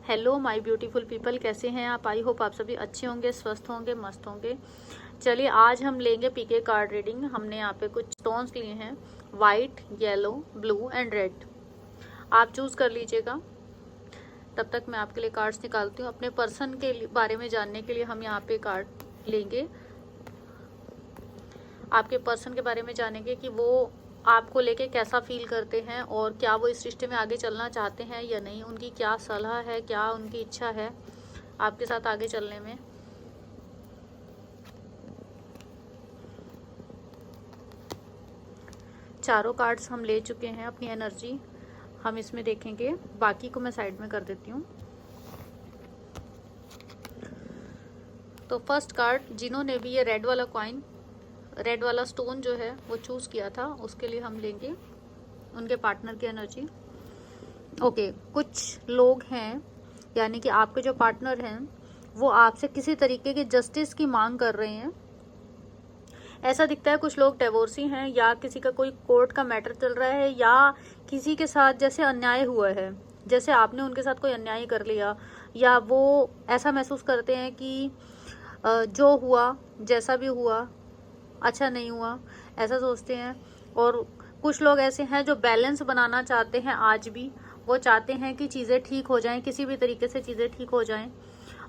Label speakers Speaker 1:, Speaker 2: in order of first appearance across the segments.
Speaker 1: Hello my beautiful people, कैसे हैं आप? आई होप आप सभी अच्छे होंगे, स्वस्थ होंगे, मस्त होंगे। चलिए आज हम लेंगे पीके कार्ड रीडिंग। हमने यहाँ पे कुछ स्टोन्स लिए हैं, white, yellow, blue and red. आप चूज कर लीजिएगा। तब तक मैं आपके लिए कार्ड्स निकालती हूँ। अपने पर्सन के बारे में जानने के लिए हम यहाँ पे कार्ड लेंगे। आपके पर्सन के बारे में जानेंगे कि वो आपको लेके कैसा फील करते हैं और क्या वो इस रिश्ते में आगे चलना चाहते हैं या नहीं। उनकी क्या सलाह है, क्या उनकी इच्छा है आपके साथ आगे चलने में। चारों कार्ड्स हम ले चुके हैं। अपनी एनर्जी हम इसमें देखेंगे, बाकी को मैं साइड में कर देती हूँ। तो फर्स्ट कार्ड, जिन्होंने भी ये रेड वाला कॉइन, रेड वाला स्टोन जो है वो चूज किया था, उसके लिए हम लेंगे उनके पार्टनर की एनर्जी। ओके, कुछ लोग हैं, यानी कि आपके जो पार्टनर हैं वो आपसे किसी तरीके की जस्टिस की मांग कर रहे हैं। ऐसा दिखता है कुछ लोग डिवोर्सी हैं, या किसी का कोई कोर्ट का मैटर चल रहा है, या किसी के साथ जैसे अन्याय हुआ है, जैसे आपने उनके साथ कोई अन्याय कर लिया, या वो ऐसा महसूस करते हैं कि जो हुआ, जैसा भी हुआ, अच्छा नहीं हुआ, ऐसा सोचते हैं। और कुछ लोग ऐसे हैं जो बैलेंस बनाना चाहते हैं। आज भी वो चाहते हैं कि चीज़ें ठीक हो जाएं, किसी भी तरीके से चीज़ें ठीक हो जाएं।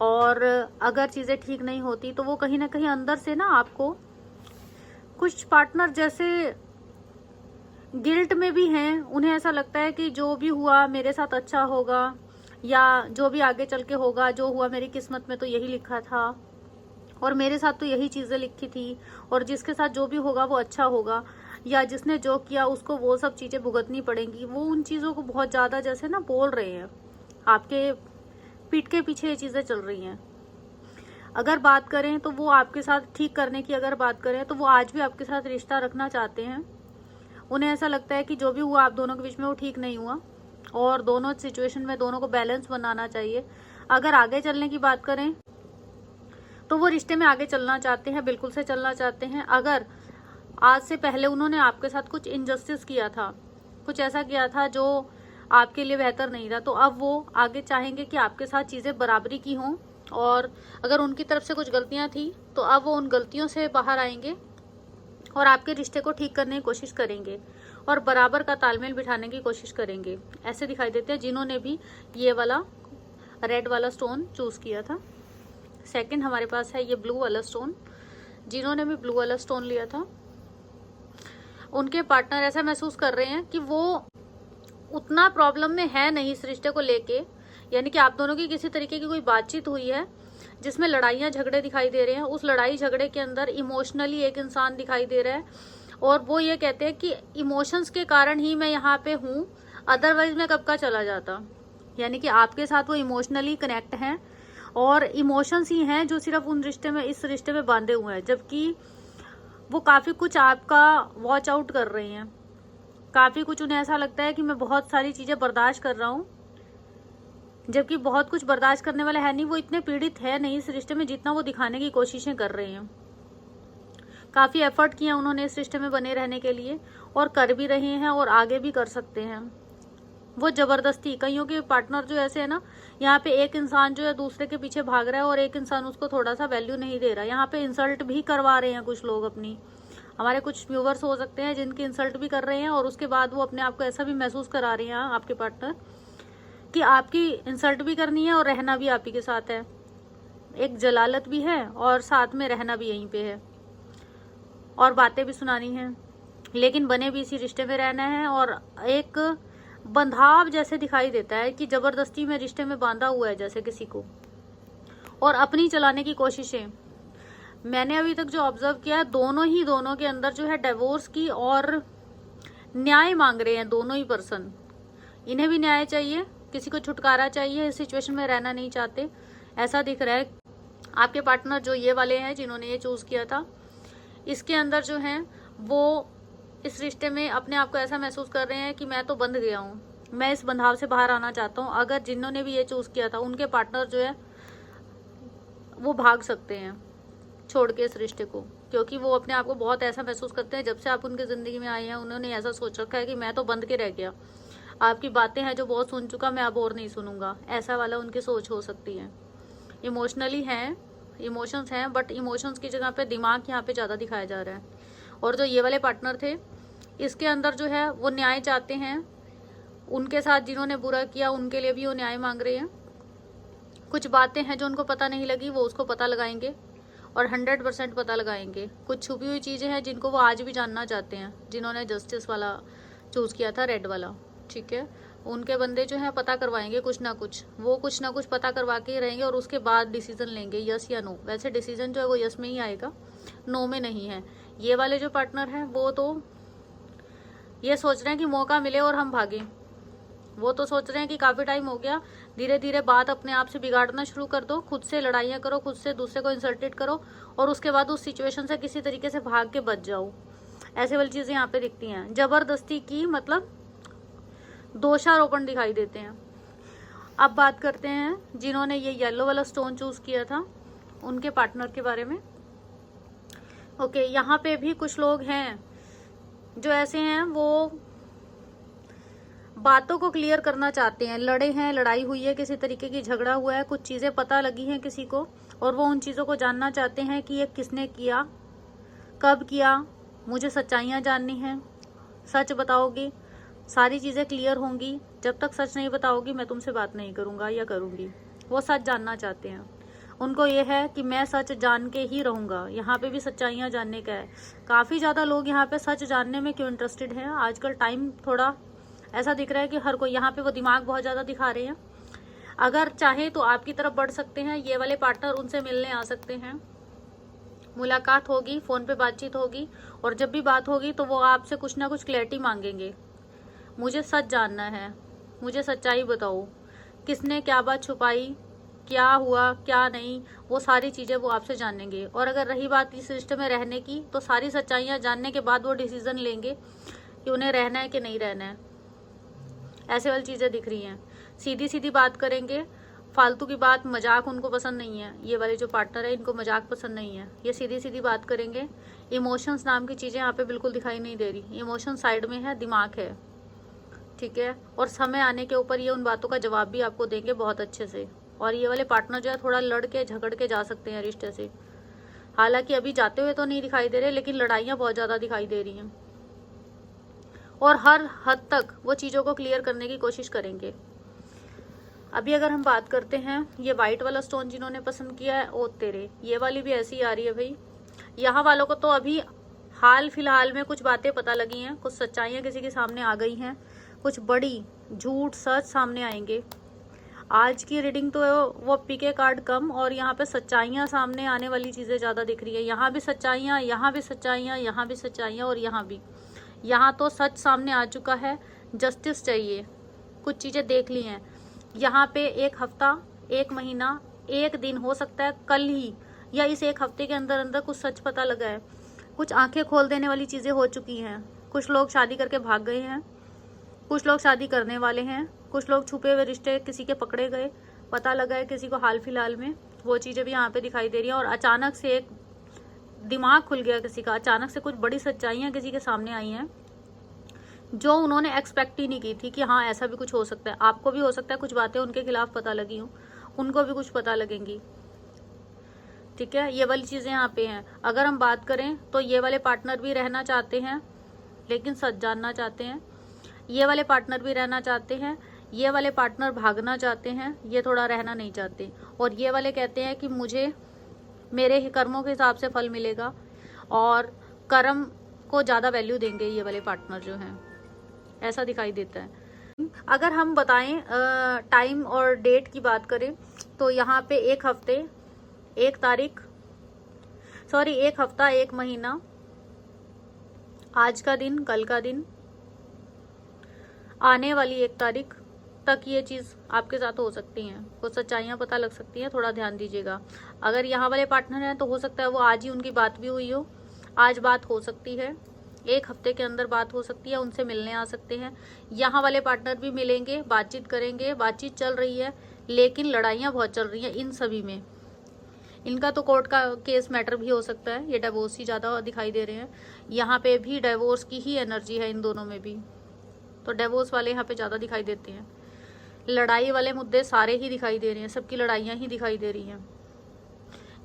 Speaker 1: और अगर चीज़ें ठीक नहीं होती तो वो कहीं ना कहीं अंदर से ना आपको, कुछ पार्टनर जैसे गिल्ट में भी हैं। उन्हें ऐसा लगता है कि जो भी हुआ मेरे साथ अच्छा होगा, या जो भी आगे चल के होगा, जो हुआ मेरी किस्मत में तो यही लिखा था, और मेरे साथ तो यही चीज़ें लिखी थी, और जिसके साथ जो भी होगा वो अच्छा होगा, या जिसने जो किया उसको वो सब चीज़ें भुगतनी पड़ेंगी। वो उन चीज़ों को बहुत ज़्यादा जैसे ना बोल रहे हैं, आपके पीठ के पीछे ये चीज़ें चल रही हैं। अगर बात करें तो वो आपके साथ ठीक करने की अगर बात करें तो वो आज भी आपके साथ रिश्ता रखना चाहते हैं। उन्हें ऐसा लगता है कि जो भी हुआ आप दोनों के बीच में वो ठीक नहीं हुआ, और दोनों सिचुएशन में दोनों को बैलेंस बनाना चाहिए। अगर आगे चलने की बात करें तो वो रिश्ते में आगे चलना चाहते हैं, बिल्कुल से चलना चाहते हैं। अगर आज से पहले उन्होंने आपके साथ कुछ इनजस्टिस किया था, कुछ ऐसा किया था जो आपके लिए बेहतर नहीं था, तो अब वो आगे चाहेंगे कि आपके साथ चीज़ें बराबरी की हों। और अगर उनकी तरफ से कुछ गलतियां थी तो अब वो उन गलतियों से बाहर आएंगे और आपके रिश्ते को ठीक करने की कोशिश करेंगे, और बराबर का तालमेल बिठाने की कोशिश करेंगे। ऐसे दिखाई देते हैं जिन्होंने भी ये वाला रेड वाला स्टोन चूज किया था। सेकंड हमारे पास है ये ब्लू वाला स्टोन। जिन्होंने भी ब्लू वाला स्टोन लिया था, उनके पार्टनर ऐसा महसूस कर रहे हैं कि वो उतना प्रॉब्लम में है नहीं इस रिश्ते को लेके। यानी कि आप दोनों की किसी तरीके की कोई बातचीत हुई है जिसमें लड़ाइयाँ झगड़े दिखाई दे रहे हैं। उस लड़ाई झगड़े के अंदर इमोशनली एक इंसान दिखाई दे रहा है, और वो ये कहते हैं कि इमोशंस के कारण ही मैं यहाँ पे हूँ, अदरवाइज मैं कब का चला जाता। यानी कि आपके साथ वो इमोशनली कनेक्ट हैं, और इमोशंस ही हैं जो सिर्फ उन रिश्ते में, इस रिश्ते में बांधे हुए हैं। जबकि वो काफ़ी कुछ आपका वॉच आउट कर रहे हैं, काफ़ी कुछ उन्हें ऐसा लगता है कि मैं बहुत सारी चीज़ें बर्दाश्त कर रहा हूँ, जबकि बहुत कुछ बर्दाश्त करने वाला है नहीं। वो इतने पीड़ित है नहीं इस रिश्ते में जितना वो दिखाने की कोशिशें कर रहे हैं। काफ़ी एफर्ट किया उन्होंने इस रिश्ते में बने रहने के लिए, और कर भी रहे हैं और आगे भी कर सकते हैं। वो जबरदस्ती, कईयों के पार्टनर जो ऐसे है ना, यहाँ पे एक इंसान जो है दूसरे के पीछे भाग रहा है और एक इंसान उसको थोड़ा सा वैल्यू नहीं दे रहा। यहाँ पे इंसल्ट भी करवा रहे हैं कुछ लोग अपनी। हमारे कुछ व्यूवर्स हो सकते हैं जिनकी इंसल्ट भी कर रहे हैं, और उसके बाद वो अपने आप को ऐसा भी महसूस करा रहे हैं आपके पार्टनर कि आपकी इंसल्ट भी करनी है और रहना भी आप ही के साथ है। एक जलालत भी है और साथ में रहना भी यहीं पे है, और बातें भी सुनानी है, लेकिन बने भी इसी रिश्ते में रहना है। और एक बंधाव जैसे दिखाई देता है कि जबरदस्ती में रिश्ते में बांधा हुआ है जैसे किसी को, और अपनी चलाने की कोशिशें। मैंने अभी तक जो ऑब्जर्व किया, दोनों के अंदर जो है डिवोर्स की और न्याय मांग रहे हैं दोनों ही पर्सन। इन्हें भी न्याय चाहिए, किसी को छुटकारा चाहिए, इस सिचुएशन में रहना नहीं चाहते, ऐसा दिख रहा है। आपके पार्टनर जो ये वाले हैं जिन्होंने ये चूज किया था, इसके अंदर जो हैं वो इस रिश्ते में अपने आप को ऐसा महसूस कर रहे हैं कि मैं तो बंध गया हूँ, मैं इस बंधाव से बाहर आना चाहता हूँ। अगर जिन्होंने भी ये चूज किया था उनके पार्टनर जो है वो भाग सकते हैं छोड़ के इस रिश्ते को, क्योंकि वो अपने आप को बहुत ऐसा महसूस करते हैं, जब से आप उनकी ज़िंदगी में आए हैं उन्होंने ऐसा सोच रखा है कि मैं तो बंध के रह गया, आपकी बातें हैं जो बहुत सुन चुका, मैं अब और नहीं सुनूंगा, ऐसा वाला उनकी सोच हो सकती है। इमोशनली हैं, इमोशंस हैं, बट इमोशंस की जगह पे दिमाग यहाँ पे ज़्यादा दिखाया जा रहा है। और जो ये वाले पार्टनर थे, इसके अंदर जो है वो न्याय चाहते हैं। उनके साथ जिन्होंने बुरा किया उनके लिए भी वो न्याय मांग रहे हैं। कुछ बातें हैं जो उनको पता नहीं लगी, वो उसको पता लगाएंगे और 100% पता लगाएंगे। कुछ छुपी हुई चीज़ें हैं जिनको वो आज भी जानना चाहते हैं, जिन्होंने जस्टिस वाला चूज़ किया था, रेड वाला, ठीक है। उनके बंदे जो हैं पता करवाएंगे कुछ ना कुछ, वो कुछ ना कुछ पता करवा के रहेंगे और उसके बाद डिसीजन लेंगे, यस या नो। वैसे डिसीजन जो है वो यस में ही आएगा, नो में नहीं है। ये वाले जो पार्टनर हैं वो तो ये सोच रहे हैं कि मौका मिले और हम भागें। वो तो सोच रहे हैं कि काफ़ी टाइम हो गया, धीरे धीरे बात अपने आप से बिगाड़ना शुरू कर दो, खुद से लड़ाइयाँ करो, खुद से दूसरे को इंसल्टेड करो और उसके बाद उस सिचुएशन से किसी तरीके से भाग के बच जाओ। ऐसे वाली चीज़ें यहाँ पे दिखती हैं। जबरदस्ती की मतलब दोषारोपण दिखाई देते हैं। अब बात करते हैं जिन्होंने ये येलो वाला स्टोन चूज किया था, उनके पार्टनर के बारे में। ओके, यहाँ पे भी कुछ लोग हैं जो ऐसे हैं, वो बातों को क्लियर करना चाहते हैं। लड़े हैं, लड़ाई हुई है, किसी तरीके की झगड़ा हुआ है, कुछ चीज़ें पता लगी हैं किसी को और वो उन चीज़ों को जानना चाहते हैं कि ये किसने किया, कब किया, मुझे सच्चाइयाँ जाननी हैं, सच बताओगी, सारी चीज़ें क्लियर होंगी। जब तक सच नहीं बताओगी मैं तुमसे बात नहीं करूँगा या करूँगी। वो सच जानना चाहते हैं। उनको ये है कि मैं सच जान के ही रहूँगा। यहाँ पे भी सच्चाइयाँ जानने का है। काफ़ी ज़्यादा लोग यहाँ पे सच जानने में क्यों इंटरेस्टेड हैं, आजकल टाइम थोड़ा ऐसा दिख रहा है कि हर कोई यहाँ पे वो दिमाग बहुत ज़्यादा दिखा रहे हैं। अगर चाहे तो आपकी तरफ बढ़ सकते हैं, ये वाले पार्टनर उनसे मिलने आ सकते हैं, मुलाकात होगी, फ़ोन पे बातचीत होगी और जब भी बात होगी तो वो आपसे कुछ ना कुछ क्लैरिटी मांगेंगे। मुझे सच जानना है, मुझे सच्चाई बताओ, किसने क्या बात छुपाई, क्या हुआ क्या नहीं, वो सारी चीज़ें वो आपसे जानेंगे। और अगर रही बात इस रिश्ते में रहने की, तो सारी सच्चाइयाँ जानने के बाद वो डिसीज़न लेंगे कि उन्हें रहना है कि नहीं रहना है। ऐसे वाली चीज़ें दिख रही हैं। सीधी सीधी बात करेंगे, फालतू की बात, मजाक उनको पसंद नहीं है। ये वाले जो पार्टनर है इनको मजाक पसंद नहीं है, ये सीधी सीधी बात करेंगे। इमोशंस नाम की चीज़ें यहाँ पे बिल्कुल दिखाई नहीं दे रही। इमोशन साइड में है, दिमाग है, ठीक है। और समय आने के ऊपर ये उन बातों का जवाब भी आपको देंगे बहुत अच्छे से। और ये वाले पार्टनर जो है थोड़ा लड़ के झगड़ के जा सकते हैं रिश्ते से। हालांकि अभी जाते हुए तो नहीं दिखाई दे रहे, लेकिन लड़ाइयाँ बहुत ज़्यादा दिखाई दे रही हैं और हर हद तक वो चीज़ों को क्लियर करने की कोशिश करेंगे। अभी अगर हम बात करते हैं, ये वाइट वाला स्टोन जिन्होंने पसंद किया है, ओ तेरे, ये वाली भी ऐसी ही आ रही है भाई। यहाँ वालों को तो अभी हाल फिलहाल में कुछ बातें पता लगी हैं, कुछ सच्चाइयाँ किसी के सामने आ गई हैं, कुछ बड़ी झूठ सच सामने आएंगे। आज की रीडिंग तो वो पीके कार्ड कम और यहाँ पे सच्चाइयाँ सामने आने वाली चीज़ें ज़्यादा दिख रही है। यहाँ भी सच्चाइयाँ, यहाँ भी सच्चाइयाँ, यहाँ भी सच्चाइयाँ और यहाँ भी। यहाँ तो सच सामने आ चुका है, जस्टिस चाहिए, कुछ चीज़ें देख ली हैं। यहाँ पे एक हफ्ता, एक महीना, एक दिन, हो सकता है कल ही या इस एक हफ्ते के अंदर अंदर कुछ सच पता लगा है। कुछ आंखें खोल देने वाली चीज़ें हो चुकी हैं। कुछ लोग शादी करके भाग गए हैं, कुछ लोग शादी करने वाले हैं, कुछ लोग छुपे हुए रिश्ते किसी के पकड़े गए, पता लगा है किसी को हाल फिलहाल में। वो चीज़ें भी यहाँ पे दिखाई दे रही हैं। और अचानक से एक दिमाग खुल गया किसी का, अचानक से कुछ बड़ी सच्चाइयाँ किसी के सामने आई हैं जो उन्होंने एक्सपेक्ट ही नहीं की थी कि हाँ ऐसा भी कुछ हो सकता है। आपको भी हो सकता है कुछ बातें उनके खिलाफ पता लगी हों, उनको भी कुछ पता लगेंगी, ठीक है। ये वाली चीज़ें यहाँ पे हैं। अगर हम बात करें तो ये वाले पार्टनर भी रहना चाहते हैं लेकिन सच जानना चाहते हैं। ये वाले पार्टनर भी रहना चाहते हैं, ये वाले पार्टनर भागना चाहते हैं, ये थोड़ा रहना नहीं चाहते। और ये वाले कहते हैं कि मुझे मेरे ही कर्मों के हिसाब से फल मिलेगा और कर्म को ज़्यादा वैल्यू देंगे ये वाले पार्टनर जो हैं, ऐसा दिखाई देता है। अगर हम बताएं टाइम और डेट की बात करें तो यहाँ पे एक हफ्ते, एक तारीख, सॉरी एक हफ्ता, एक महीना, आज का दिन, कल का दिन, आने वाली एक तारीख तक ये चीज़ आपके साथ हो सकती हैं। कुछ सच्चाइयाँ पता लग सकती हैं, थोड़ा ध्यान दीजिएगा। अगर यहाँ वाले पार्टनर हैं तो हो सकता है वो आज ही उनकी बात भी हुई हो, आज बात हो सकती है, एक हफ्ते के अंदर बात हो सकती है, उनसे मिलने आ सकते हैं। यहाँ वाले पार्टनर भी मिलेंगे, बातचीत करेंगे, बातचीत चल रही है लेकिन लड़ाइयाँ बहुत चल रही हैं इन सभी में। इनका तो कोर्ट का केस मैटर भी हो सकता है, ये डिवोर्स ही ज़्यादा दिखाई दे रहे हैं। यहाँ पे भी डिवोर्स की ही एनर्जी है इन दोनों में भी, तो डिवोर्स वाले यहाँ पे ज़्यादा दिखाई देते हैं। लड़ाई वाले मुद्दे सारे ही दिखाई दे रहे हैं, सबकी लड़ाइयाँ ही दिखाई दे रही हैं।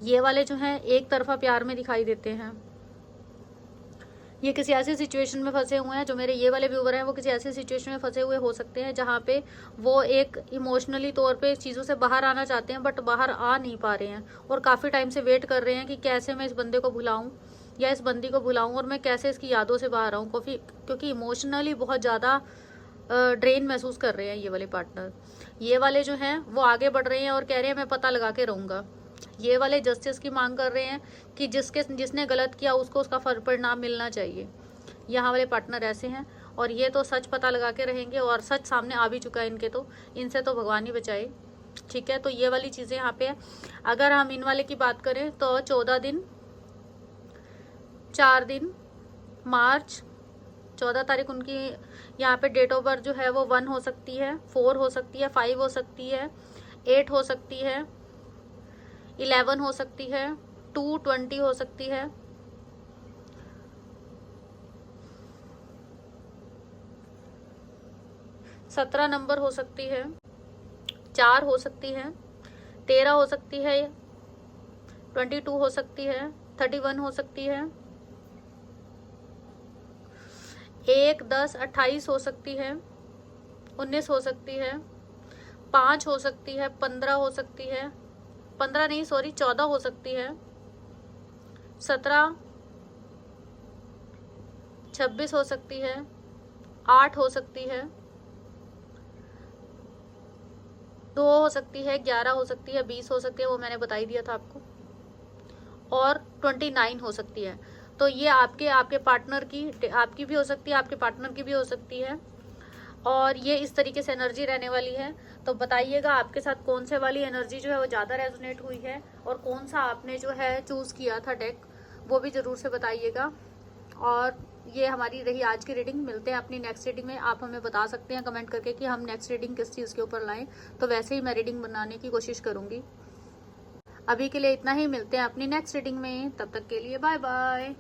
Speaker 1: ये वाले जो हैं एक तरफा प्यार में दिखाई देते हैं। ये किसी ऐसी सिचुएशन में फंसे हुए हैं, जो मेरे ये वाले व्यूवर हैं वो किसी ऐसी सिचुएशन में फंसे हुए हो सकते हैं जहाँ पे वो एक इमोशनली तौर पे चीज़ों से बाहर आना चाहते हैं बट बाहर आ नहीं पा रहे हैं, और काफ़ी टाइम से वेट कर रहे हैं कि कैसे मैं इस बंदे को भुलाऊं या इस बंदी को भुलाऊं, और मैं कैसे इसकी यादों से बाहर आऊँ, क्योंकि इमोशनली बहुत ज़्यादा ड्रेन महसूस कर रहे हैं ये वाले पार्टनर। ये वाले जो हैं वो आगे बढ़ रहे हैं और कह रहे हैं मैं पता लगा के रहूँगा। ये वाले जस्टिस की मांग कर रहे हैं कि जिसने गलत किया उसको उसका परिणाम मिलना चाहिए। यहाँ वाले पार्टनर ऐसे हैं, और ये तो सच पता लगा के रहेंगे, और सच सामने आ भी चुका है इनके, तो इनसे तो भगवान ही बचाए। ठीक है, तो ये वाली चीज़ें यहाँ पे है। अगर हम इन वाले की बात करें तो 14 दिन 4 दिन मार्च 14 तारीख उनकी यहाँ पे डेट ऑफ बर्थ जो है वो 1 हो सकती है, 4 हो सकती है, 5 हो सकती है, 8 हो सकती है, 11 हो सकती है, 220 हो सकती है, 17 नंबर हो सकती है, 4 हो सकती है, 13 हो सकती है, 22 हो सकती है, 31 हो सकती है, 1, 10, 28 हो सकती है, 19 हो सकती है, 5 हो सकती है, 15 हो सकती है, 15 नहीं सॉरी 14 हो सकती है, 17, 26 हो सकती है, 8 हो सकती है, 2 हो सकती है, 11 हो सकती है, 20 हो सकती है, वो मैंने बता ही दिया था आपको, और 29 हो सकती है। तो ये आपके पार्टनर की, आपकी भी हो सकती है, आपके पार्टनर की भी हो सकती है, और ये इस तरीके से एनर्जी रहने वाली है। तो बताइएगा आपके साथ कौन से वाली एनर्जी जो है वो ज़्यादा रेजोनेट हुई है, और कौन सा आपने जो है चूज़ किया था डेक, वो भी ज़रूर से बताइएगा। और ये हमारी रही आज की रीडिंग। मिलते हैं अपनी नेक्स्ट रीडिंग में। आप हमें बता सकते हैं कमेंट करके कि हम नेक्स्ट रीडिंग किस चीज़ के ऊपर लाएं, तो वैसे ही मैं रीडिंग बनाने की कोशिश करूँगी। अभी के लिए इतना ही, मिलते हैं अपनी नेक्स्ट रीडिंग में, तब तक के लिए बाय बाय।